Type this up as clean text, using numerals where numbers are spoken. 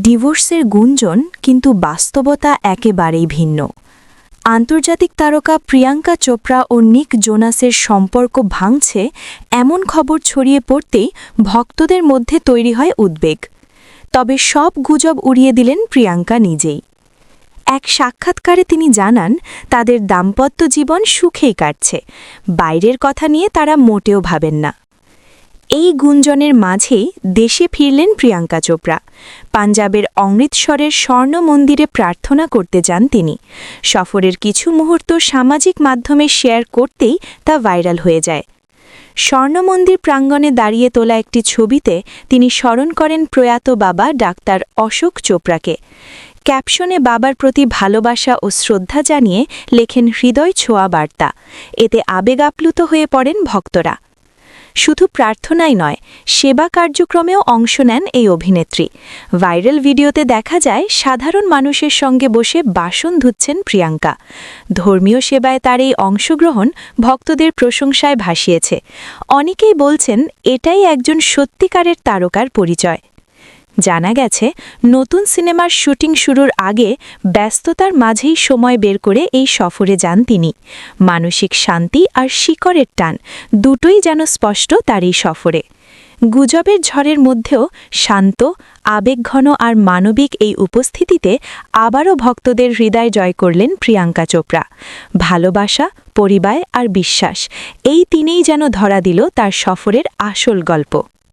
ডিভোর্সের গুঞ্জন, কিন্তু বাস্তবতা একেবারেই ভিন্ন। আন্তর্জাতিক তারকা প্রিয়াঙ্কা চোপড়া ও নিক জোনাসের সম্পর্ক ভাঙছে এমন খবর ছড়িয়ে পড়তেই ভক্তদের মধ্যে তৈরি হয় উদ্বেগ। তবে সব গুজব উড়িয়ে দিলেন প্রিয়াঙ্কা নিজেই। এক সাক্ষাৎকারে তিনি জানান, তাদের দাম্পত্য জীবন সুখেই কাটছে, বাইরের কথা নিয়ে তারা মোটেও ভাবেন না। এই গুঞ্জনের মাঝেই দেশে ফিরলেন প্রিয়াঙ্কা চোপড়া। পাঞ্জাবের অমৃতসরের স্বর্ণ মন্দিরে প্রার্থনা করতে যান তিনি। সফরের কিছু মুহূর্ত সামাজিক মাধ্যমে শেয়ার করতেই তা ভাইরাল হয়ে যায়। স্বর্ণ মন্দির প্রাঙ্গণে দাঁড়িয়ে তোলা একটি ছবিতে তিনি স্মরণ করেন প্রয়াত বাবা ডাক্তার অশোক চোপড়াকে। ক্যাপশনে বাবার প্রতি ভালোবাসা ও শ্রদ্ধা জানিয়ে লেখেন হৃদয় ছোঁয়া বার্তা। এতে আবেগ আপ্লুত হয়ে পড়েন ভক্তরা। শুধু প্রার্থনাই নয়, সেবা কার্যক্রমেও অংশ নেন এই অভিনেত্রী। ভাইরাল ভিডিওতে দেখা যায় সাধারণ মানুষের সঙ্গে বসে বাসন ধুচ্ছেন প্রিয়াঙ্কা। ধর্মীয় সেবায় তার এই অংশগ্রহণ ভক্তদের প্রশংসায় ভাসিয়েছে। অনেকেই বলছেন, এটাই একজন সত্যিকারের তারকার পরিচয়। জানা গেছে, নতুন সিনেমার শুটিং শুরুর আগে ব্যস্ততার মাঝেই সময় বের করে এই সফরে যান তিনি। মানসিক শান্তি আর শিকড়ের টান দুটোই যেন স্পষ্ট তার এই সফরে। গুজবের ঝড়ের মধ্যেও শান্ত, আবেগঘন আর মানবিক এই উপস্থিতিতে আবারও ভক্তদের হৃদয় জয় করলেন প্রিয়াঙ্কা চোপড়া। ভালোবাসা, পরিবার আর বিশ্বাস, এই তিনেই যেন ধরা দিল তার সফরের আসল গল্প।